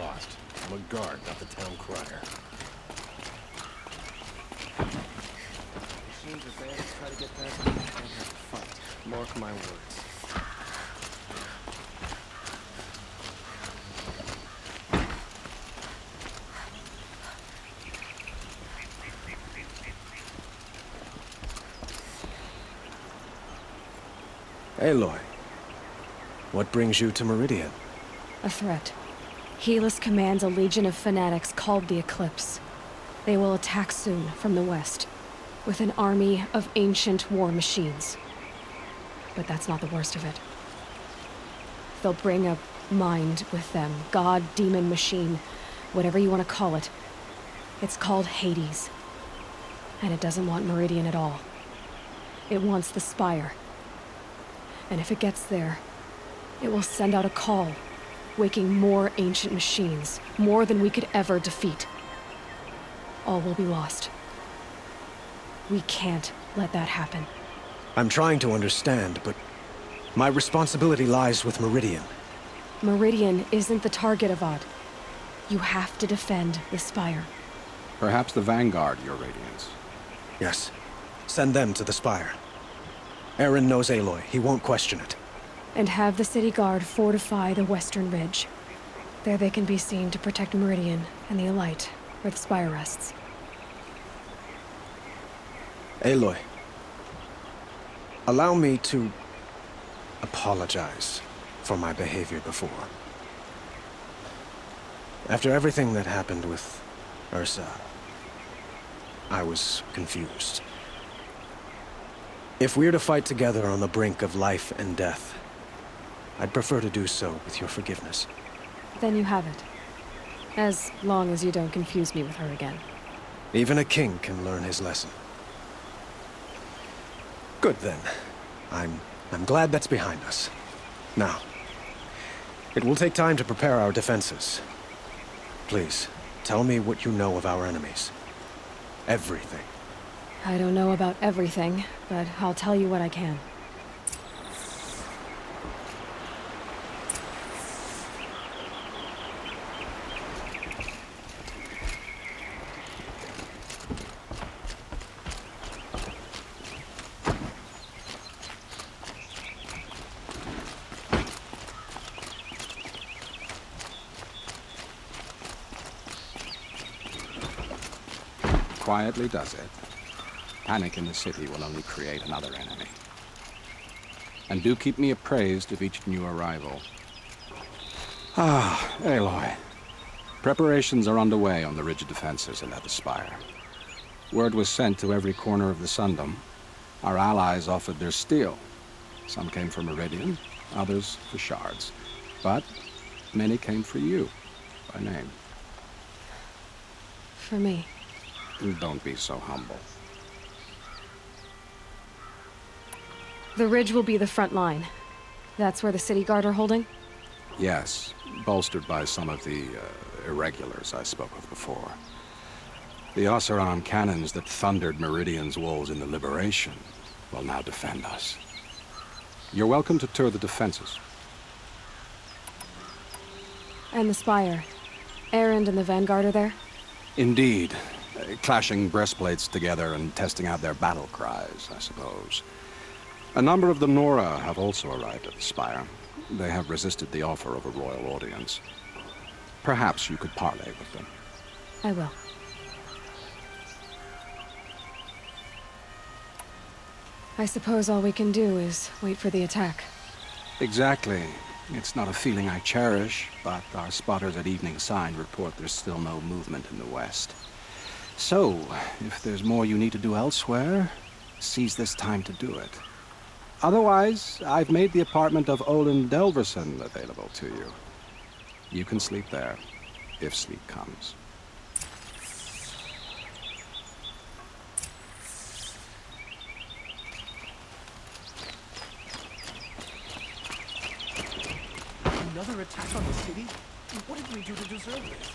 lost. I'm a guard, not the town crier. Machines or bandits try to get past me, I don't have to fight. Mark my words. Aloy, what brings you to Meridian? A threat. Helis commands a legion of fanatics called the Eclipse. They will attack soon from the west, with an army of ancient war machines. But that's not the worst of it. They'll bring a mind with them, god, demon, machine, whatever you want to call it. It's called Hades. And it doesn't want Meridian at all. It wants the Spire. And if it gets there, it will send out a call, waking more ancient machines, more than we could ever defeat. All will be lost. We can't let that happen. I'm trying to understand, but my responsibility lies with Meridian. Meridian isn't the target, Avad. You have to defend the Spire. Perhaps the Vanguard, Your Radiance. Yes. Send them to the Spire. Aaron knows Aloy. He won't question it. And have the city guard fortify the western ridge. There they can be seen to protect Meridian and the Elite, where the Spire rests. Aloy, allow me to apologize for my behavior before. After everything that happened with Ursa, I was confused. If we're to fight together on the brink of life and death, I'd prefer to do so with your forgiveness. Then you have it. As long as you don't confuse me with her again. Even a king can learn his lesson. Good then. I'm glad that's behind us. Now, it will take time to prepare our defenses. Please, tell me what you know of our enemies. Everything. I don't know about everything, but I'll tell you what I can. Quietly does it. Panic in the city will only create another enemy. And do keep me appraised of each new arrival. Ah, Aloy. Preparations are underway on the ridge defenses and at the Spire. Word was sent to every corner of the Sundom. Our allies offered their steel. Some came for Meridian, others for shards. But many came for you, by name. For me. Don't be so humble. The ridge will be the front line. That's where the city guard are holding? Yes, bolstered by some of the irregulars I spoke of before. The Oseram cannons that thundered Meridian's walls in the Liberation will now defend us. You're welcome to tour the defenses. And the Spire. Erend and the Vanguard are there? Indeed. Clashing breastplates together and testing out their battle cries, I suppose. A number of the Nora have also arrived at the Spire. They have resisted the offer of a royal audience. Perhaps you could parley with them. I will. I suppose all we can do is wait for the attack. Exactly. It's not a feeling I cherish, but our spotters at Evening Sign report there's still no movement in the west. So, if there's more you need to do elsewhere, seize this time to do it. Otherwise, I've made the apartment of Olin Delverson available to you. You can sleep there, if sleep comes. Another attack on the city? What did we do to deserve this?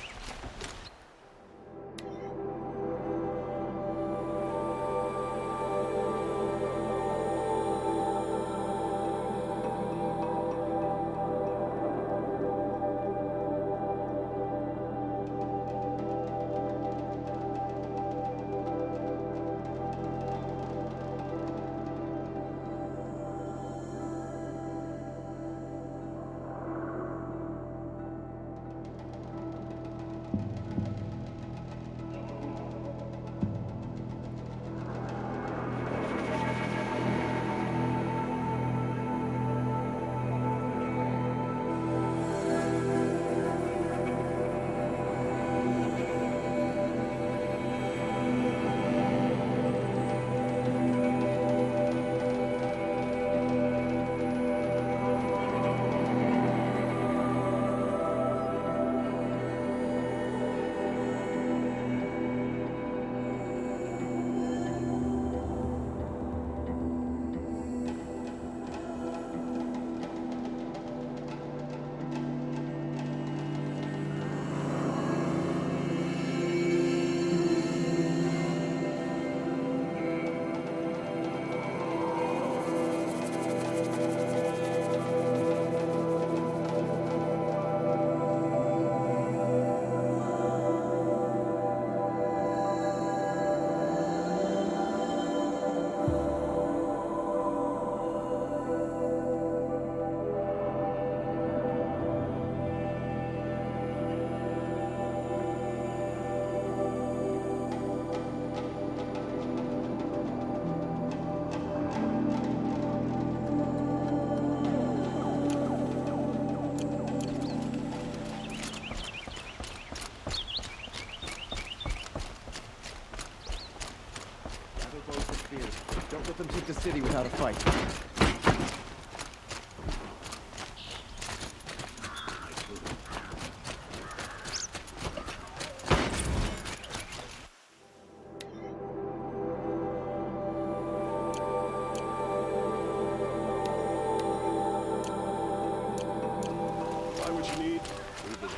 them took the city without a fight.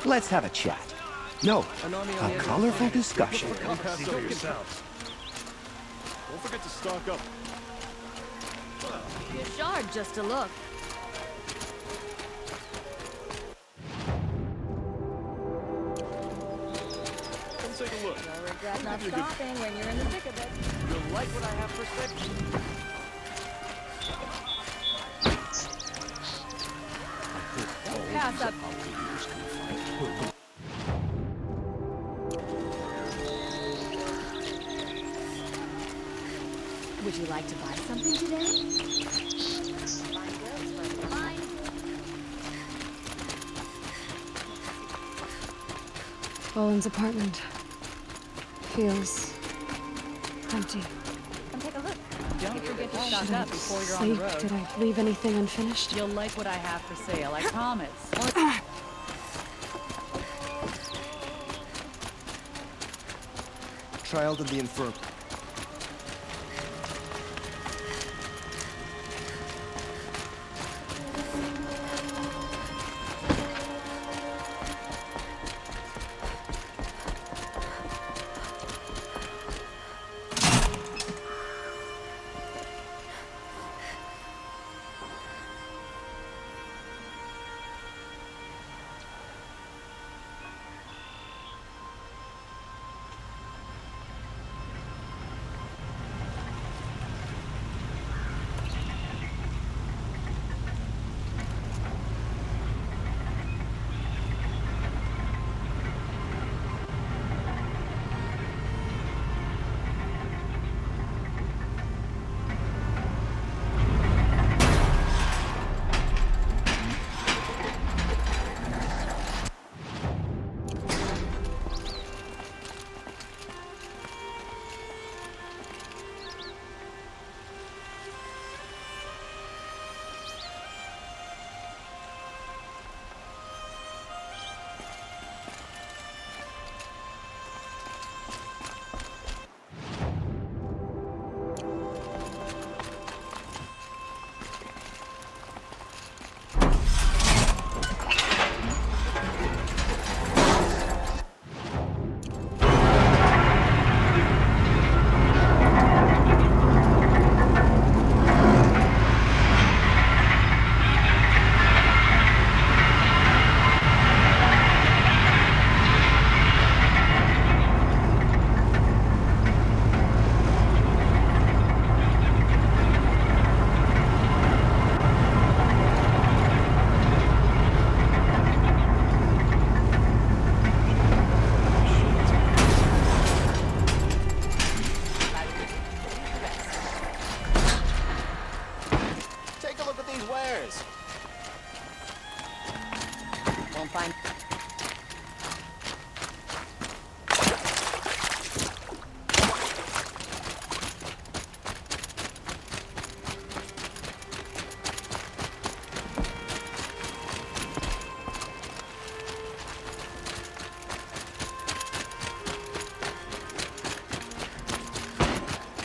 Let's have a chat. No, a colorful discussion. Don't forget to stock up. You're shard just to look. Come take a look. You'll regret not stopping when you're in the thick of it. You'll like what I have for sale. Pass up. Would you like to buy something today? Fine. Bowen's apartment feels empty. Come take a look. Don't forget to Should stock I up before you're on sleep? the road. Did I leave anything unfinished? You'll like what I have for sale, I promise. Child of the infirm. Won't find.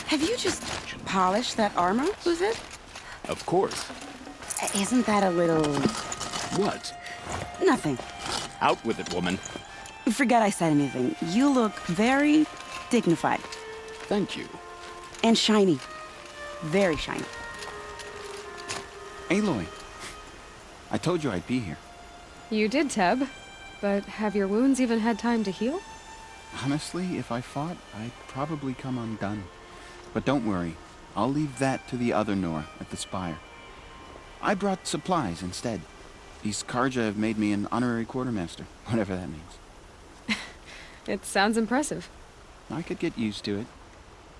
Have you just polished that armor, was it? Of course. Isn't that a little... What? Nothing. Out with it, woman. Forget I said anything. You look very dignified. Thank you. And shiny. Very shiny. Aloy, I told you I'd be here. You did, Teb. But have your wounds even had time to heal? Honestly, if I fought, I'd probably come undone. But don't worry, I'll leave that to the other Nor at the Spire. I brought supplies instead. These Karja have made me an honorary quartermaster, whatever that means. It sounds impressive. I could get used to it.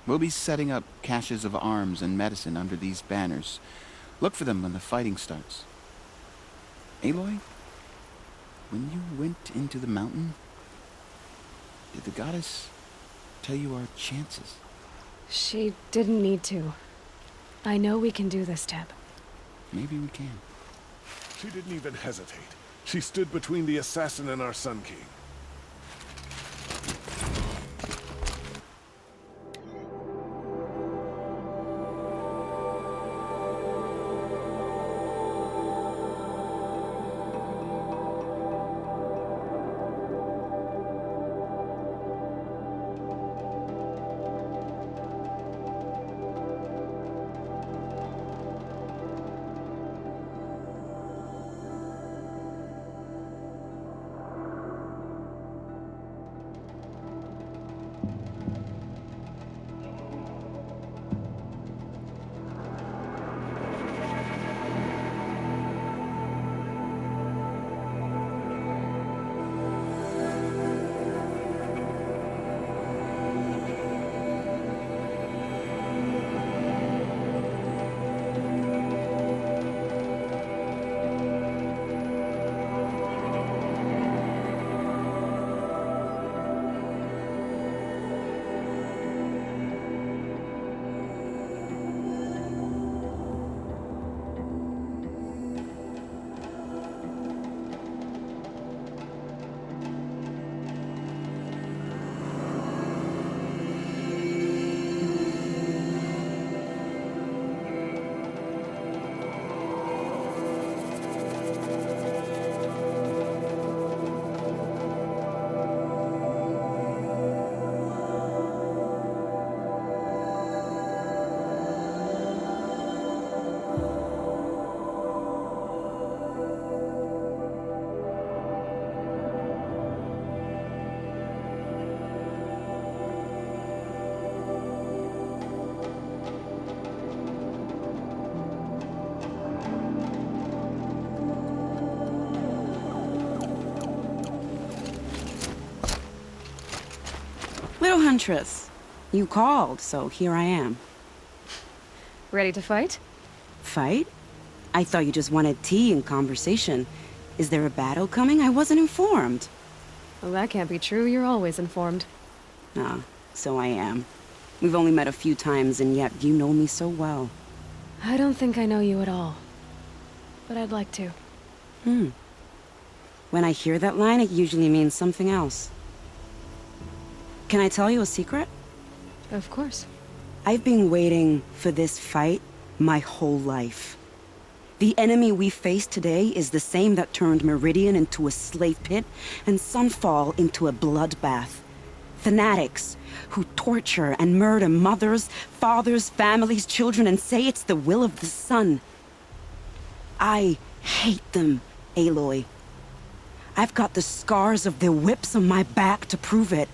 We'll be setting up caches of arms and medicine under these banners. Look for them when the fighting starts. Aloy, when you went into the mountain, did the goddess tell you our chances? She didn't need to. I know we can do this, Teb. Maybe we can. She didn't even hesitate. She stood between the assassin and our Sun King. Little Huntress, you called, so here I am. Ready to fight? Fight? I thought you just wanted tea and conversation. Is there a battle coming? I wasn't informed. Well, that can't be true. You're always informed. Ah, so I am. We've only met a few times, and yet you know me so well. I don't think I know you at all. But I'd like to. When I hear that line, it usually means something else. Can I tell you a secret? Of course. I've been waiting for this fight my whole life. The enemy we face today is the same that turned Meridian into a slave pit and Sunfall into a bloodbath. Fanatics who torture and murder mothers, fathers, families, children, and say it's the will of the sun. I hate them, Aloy. I've got the scars of their whips on my back to prove it.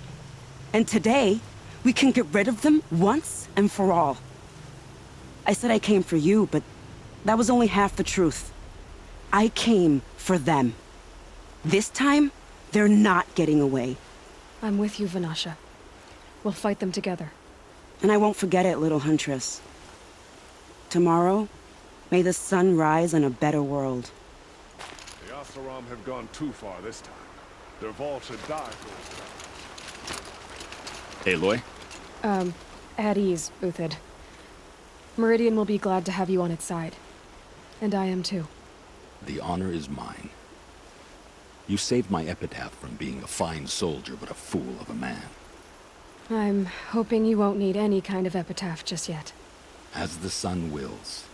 And today, we can get rid of them once and for all. I said I came for you, but that was only half the truth. I came for them. This time, they're not getting away. I'm with you, Vanasha. We'll fight them together. And I won't forget it, little Huntress. Tomorrow, may the sun rise in a better world. The Oseram have gone too far this time. Dervahl should die for his crimes. Aloy? At ease, Uthid. Meridian will be glad to have you on its side. And I am too. The honor is mine. You saved my epitaph from being a fine soldier, but a fool of a man. I'm hoping you won't need any kind of epitaph just yet. As the sun wills.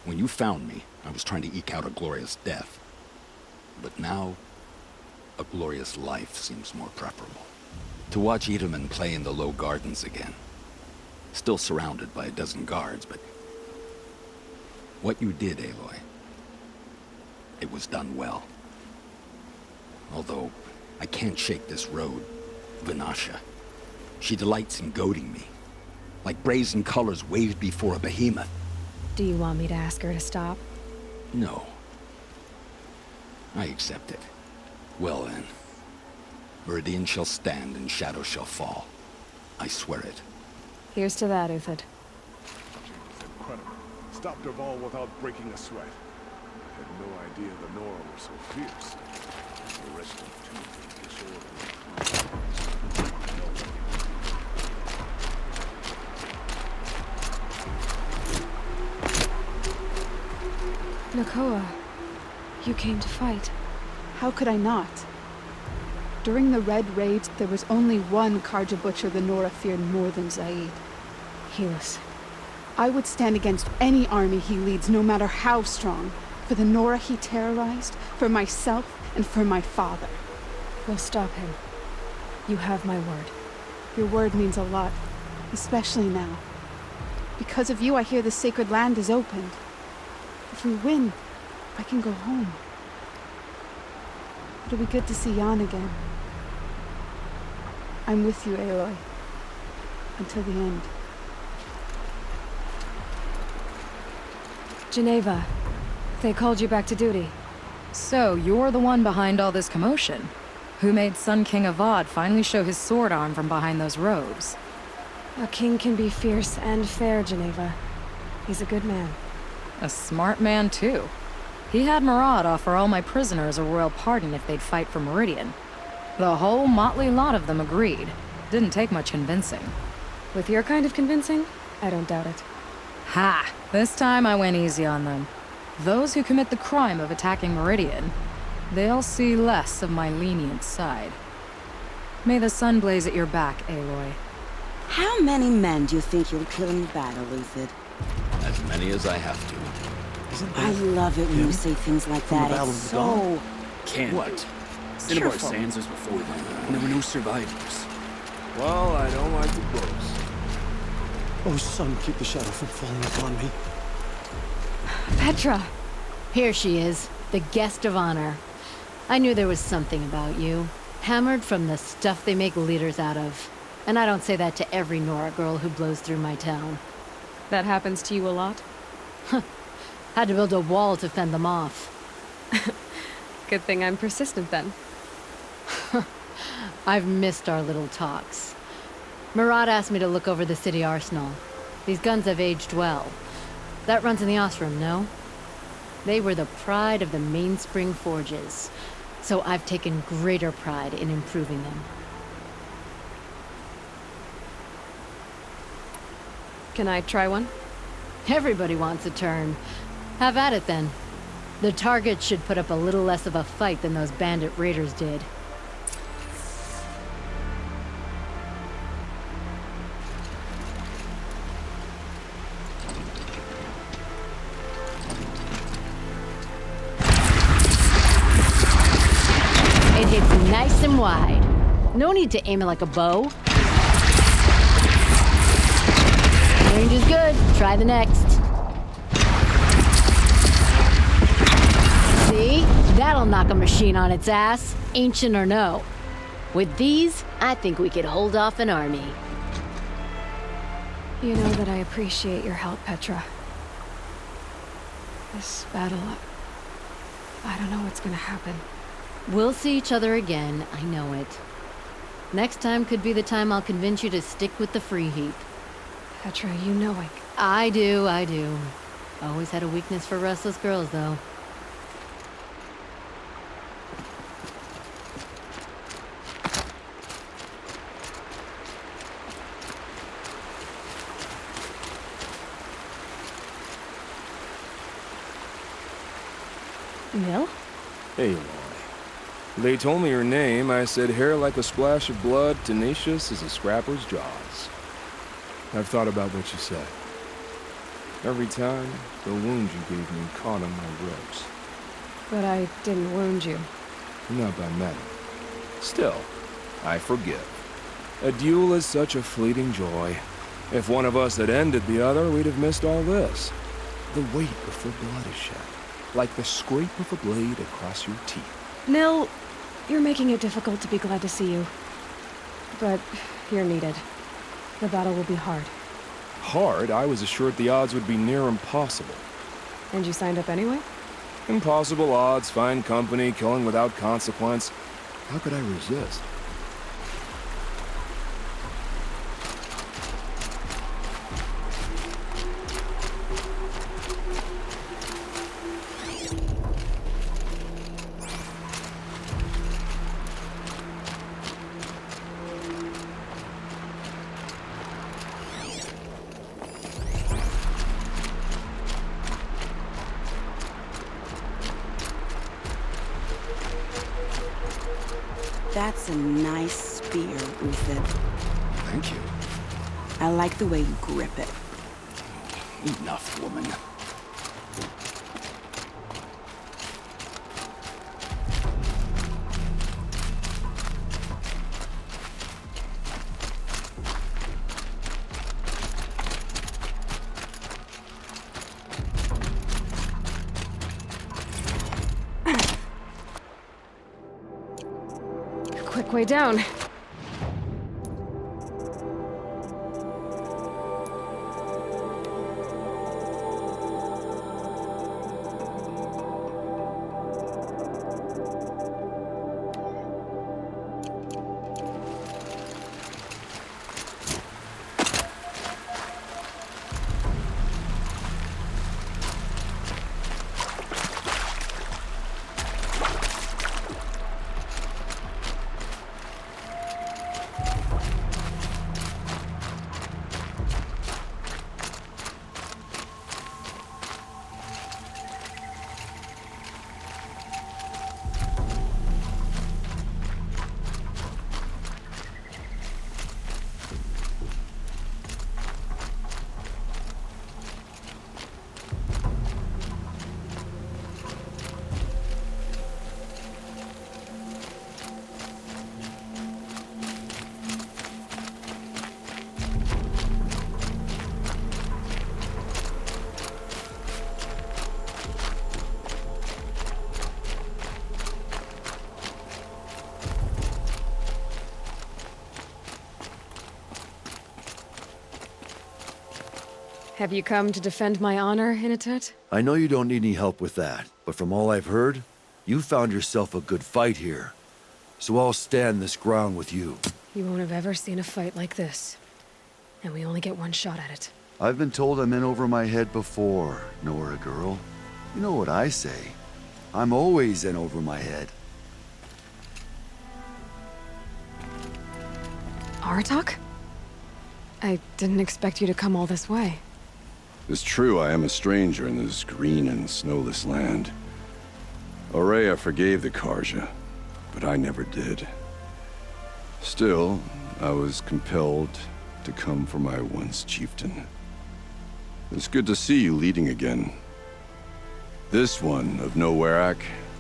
When you found me, I was trying to eke out a glorious death. But now, a glorious life seems more preferable. To watch Edelman play in the low gardens again. Still surrounded by a dozen guards, but... what you did, Aloy, it was done well. Although, I can't shake this road, Vanasha. She delights in goading me. Like brazen colors waved before a behemoth. Do you want me to ask her to stop? No. I accept it. Well then. Meridian shall stand and shadow shall fall. I swear it. Here's to that, Uthid. It's incredible. Stopped Dervahl without breaking a sweat. I had no idea the Nora were so fierce. The rest of the disorderly. Nakoa, you came to fight. How could I not? During the Red Raids, there was only one Karja butcher the Nora feared more than Zaid. Helis. I would stand against any army he leads, no matter how strong. For the Nora he terrorized, for myself, and for my father. We'll stop him. You have my word. Your word means a lot, especially now. Because of you, I hear the sacred land is opened. If we win, I can go home. It'll be good to see Jan again. I'm with you, Aloy. Until the end. Geneva, they called you back to duty. So, you're the one behind all this commotion? Who made Sun King Avad finally show his sword arm from behind those robes? A king can be fierce and fair, Geneva. He's a good man. A smart man, too. He had Murad offer all my prisoners a royal pardon if they'd fight for Meridian. The whole motley lot of them agreed. Didn't take much convincing. With your kind of convincing, I don't doubt it. Ha! This time I went easy on them. Those who commit the crime of attacking Meridian, they'll see less of my lenient side. May the sun blaze at your back, Aloy. How many men do you think you'll kill in the battle, Luthid? As many as I have to. I love it when you say things like that. It's so... Can't. What? Cinnabar Sands was before them, and there were no survivors. Well, I don't like to boast. Oh, sun, keep the shadow from falling upon me. Petra! Here she is, the guest of honor. I knew there was something about you. Hammered from the stuff they make leaders out of. And I don't say that to every Nora girl who blows through my town. That happens to you a lot? Had to build a wall to fend them off. Good thing I'm persistent then. I've missed our little talks. Murad asked me to look over the city arsenal. These guns have aged well. That runs in the Osram, no? They were the pride of the Mainspring Forges, so I've taken greater pride in improving them. Can I try one? Everybody wants a turn. Have at it then. The target should put up a little less of a fight than those bandit raiders did. It hits nice and wide. No need to aim it like a bow. Range is good. Try the next. See? That'll knock a machine on its ass, ancient or no. With these, I think we could hold off an army. You know that I appreciate your help, Petra. This battle, I don't know what's gonna happen. We'll see each other again, I know it. Next time could be the time I'll convince you to stick with the free heap. Petra, you know I do. Always had a weakness for restless girls, though. Nil? Hey, Aloy. They told me your name. I said hair like a splash of blood, tenacious as a scrapper's jaws. I've thought about what you said. Every time, the wound you gave me caught on my ribs. But I didn't wound you. Not by many. Still, I forgive. A duel is such a fleeting joy. If one of us had ended the other, we'd have missed all this. The weight before blood is shed. Like the scrape of a blade across your teeth. Nil, you're making it difficult to be glad to see you. But you're needed. The battle will be hard. Hard? I was assured the odds would be near impossible. And you signed up anyway? Impossible odds, fine company, killing without consequence. How could I resist? That's a nice spear, Uthed. Thank you. I like the way you grip it. Enough, woman. Quick way down. Have you come to defend my honor, Inatut? I know you don't need any help with that, but from all I've heard, you found yourself a good fight here. So I'll stand this ground with you. You won't have ever seen a fight like this. And we only get one shot at it. I've been told I'm in over my head before, Nora girl. You know what I say. I'm always in over my head. Aratak? I didn't expect you to come all this way. It's true I am a stranger in this green and snowless land. Aurea forgave the Karja, but I never did. Still, I was compelled to come for my once chieftain. It's good to see you leading again. This one of Nowarak,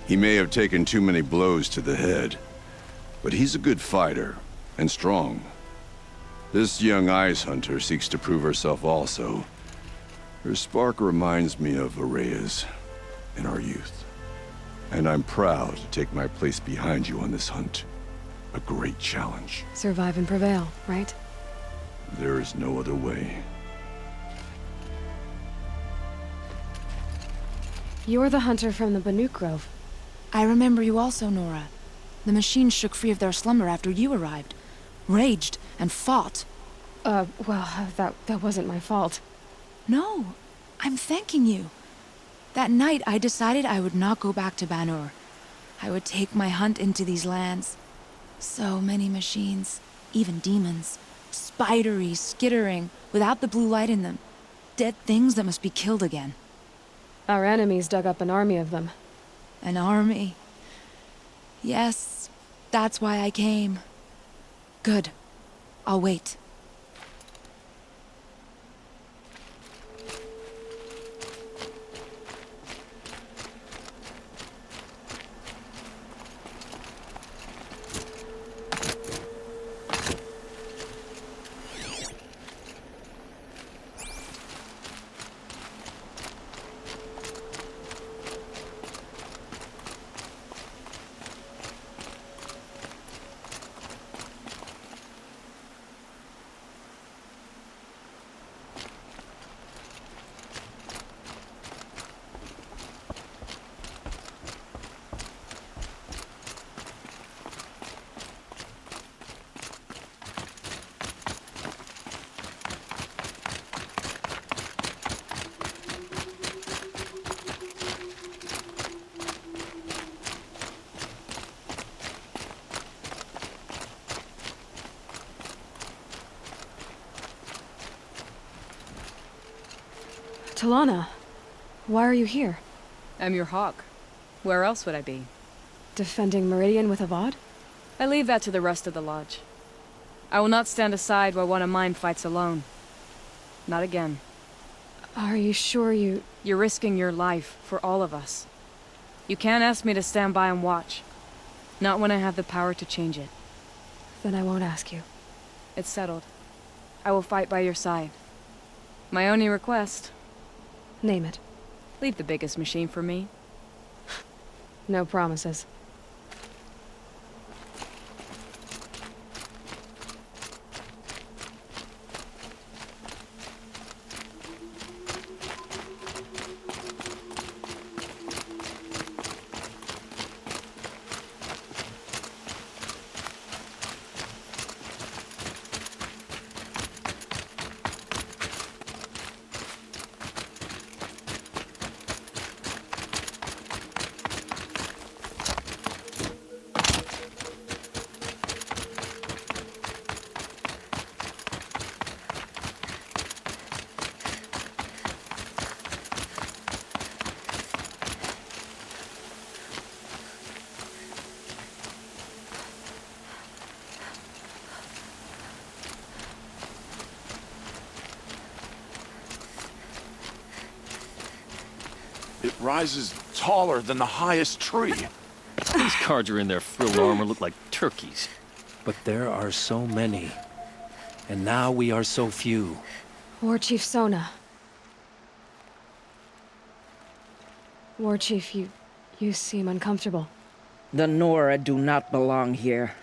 he may have taken too many blows to the head, but he's a good fighter, and strong. This young ice hunter seeks to prove herself also. Her spark reminds me of Aurea's in our youth. And I'm proud to take my place behind you on this hunt. A great challenge. Survive and prevail, right? There is no other way. You're the hunter from the Banuk Grove. I remember you also, Nora. The machines shook free of their slumber after you arrived. Raged and fought. That wasn't my fault. No, I'm thanking you. That night I decided I would not go back to Banur. I would take my hunt into these lands. So many machines, even demons. Spidery, skittering, without the blue light in them. Dead things that must be killed again. Our enemies dug up an army of them. An army? Yes, that's why I came. Good. I'll wait. Talana, why are you here? I'm your hawk. Where else would I be? Defending Meridian with Avad? I leave that to the rest of the lodge. I will not stand aside while one of mine fights alone. Not again. Are you sure you... You're risking your life for all of us. You can't ask me to stand by and watch. Not when I have the power to change it. Then I won't ask you. It's settled. I will fight by your side. My only request... Name it. Leave the biggest machine for me. No promises. It rises taller than the highest tree. These Carja in their frilled armor look like turkeys. But there are so many. And now we are so few. War Chief Sona. War Chief, you seem uncomfortable. The Nora do not belong here.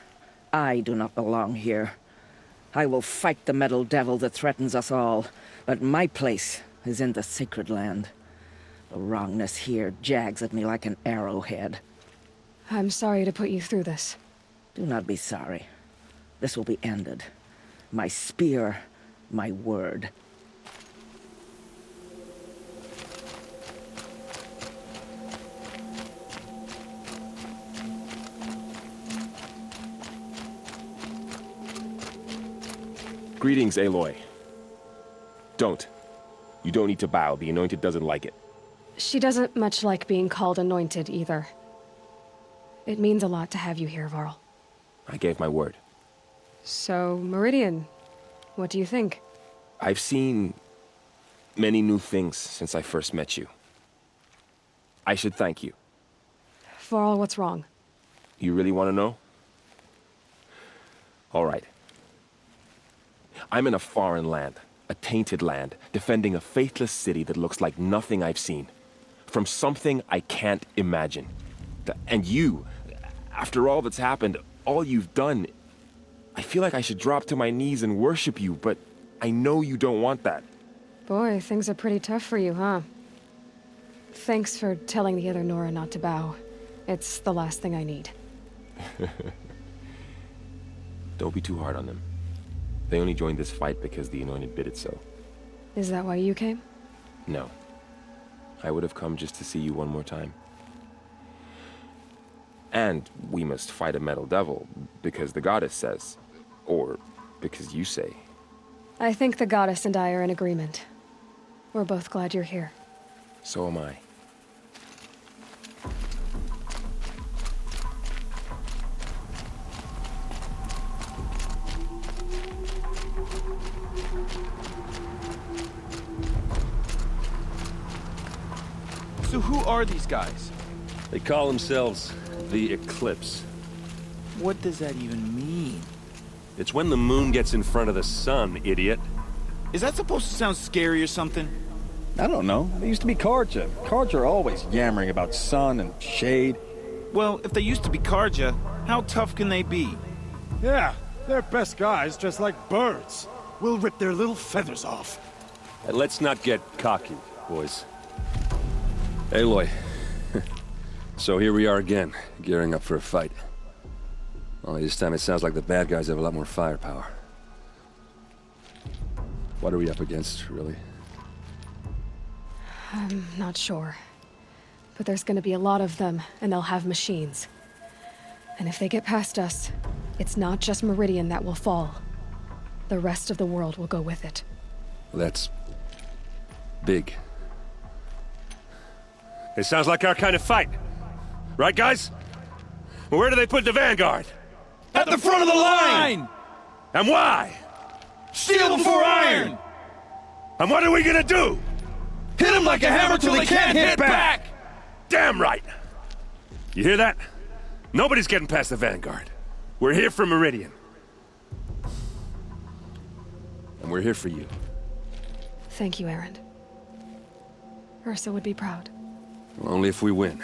I do not belong here. I will fight the metal devil that threatens us all, but my place is in the sacred land. The wrongness here jags at me like an arrowhead. I'm sorry to put you through this. Do not be sorry. This will be ended. My spear, my word. Greetings, Aloy. Don't. You don't need to bow. The Anointed doesn't like it. She doesn't much like being called anointed, either. It means a lot to have you here, Varl. I gave my word. So, Meridian, what do you think? I've seen many new things since I first met you. I should thank you. Varl, what's wrong? You really want to know? All right. I'm in a foreign land, a tainted land, defending a faithless city that looks like nothing I've seen. From something I can't imagine. And you, after all that's happened, all you've done, I feel like I should drop to my knees and worship you, but I know you don't want that. Boy, things are pretty tough for you, huh? Thanks for telling the other Nora not to bow. It's the last thing I need. Don't be too hard on them. They only joined this fight because the Anointed bid it so. Is that why you came? No. I would have come just to see you one more time. And we must fight a metal devil, because the goddess says. Or because you say. I think the goddess and I are in agreement. We're both glad you're here. So am I. So who are these guys? They call themselves the Eclipse. What does that even mean? It's when the moon gets in front of the sun, idiot. Is that supposed to sound scary or something? I don't know. They used to be Carja. Carja are always yammering about sun and shade. Well, if they used to be Carja, how tough can they be? Yeah, they're best guys dressed like birds. We'll rip their little feathers off. And let's not get cocky, boys. Aloy. So here we are again, gearing up for a fight. Only this time it sounds like the bad guys have a lot more firepower. What are we up against, really? I'm not sure. But there's gonna be a lot of them, and they'll have machines. And if they get past us, it's not just Meridian that will fall. The rest of the world will go with it. That's big. It sounds like our kind of fight. Right, guys? Where do they put the Vanguard? At the front of the line! And why? Steel before iron! And what are we gonna do? Hit them like a hammer till they can't hit back! Damn right! You hear that? Nobody's getting past the Vanguard. We're here for Meridian. And we're here for you. Thank you, Erend. Ursa would be proud. Well, only if we win.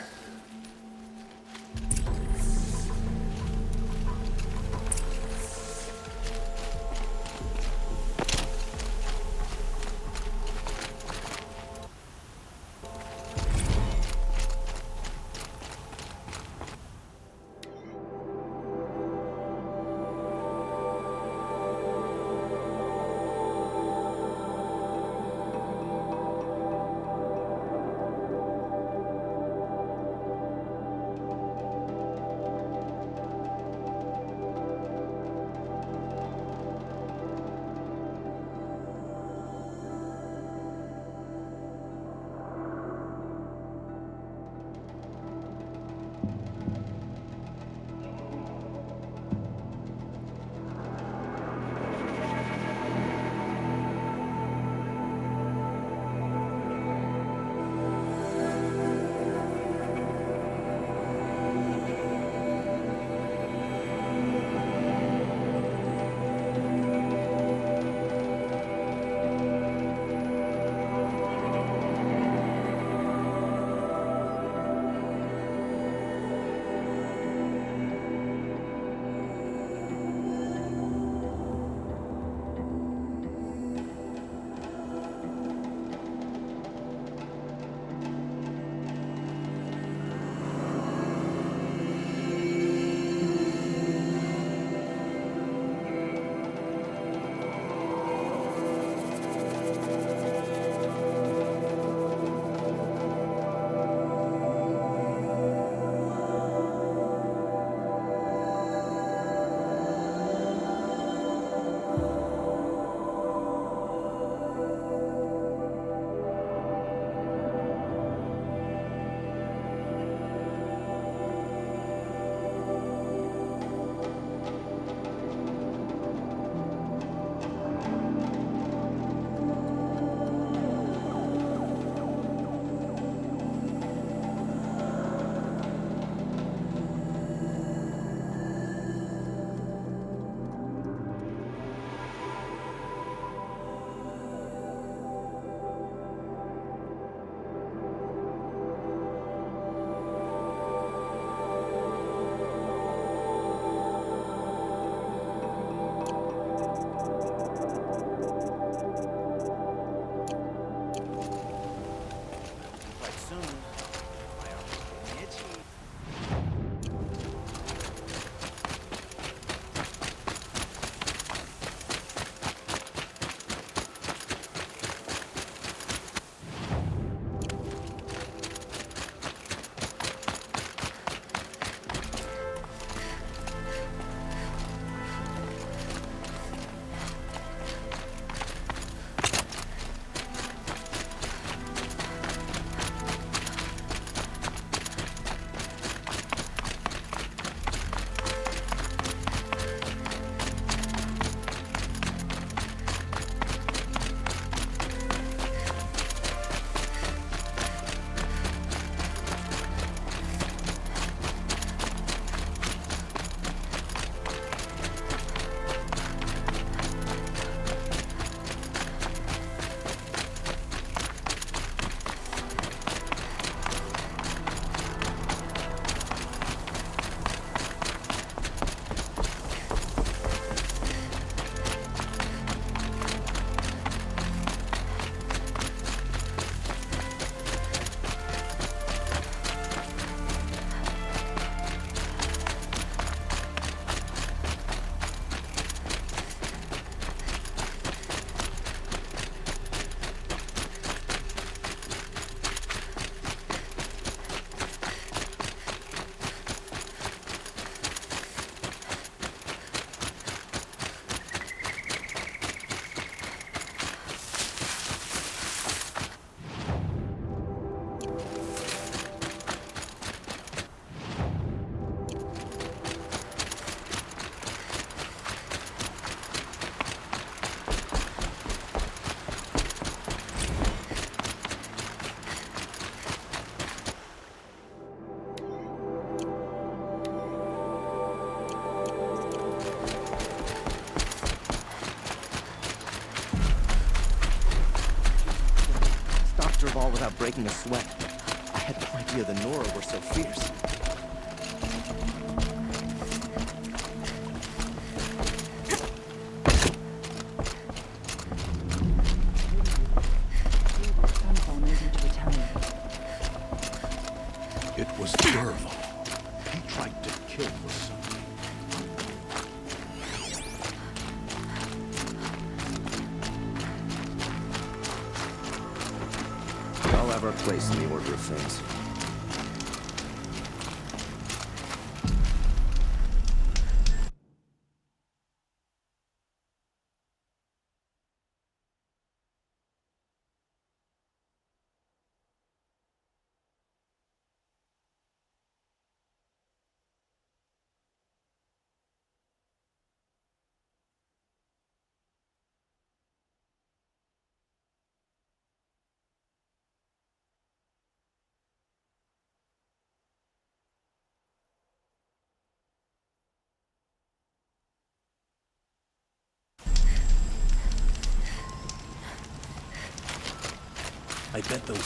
without breaking a sweat. I had no idea the Nora were so fierce. It was Derval. He tried to kill the sun. I'll have our place in the order of things. I bet those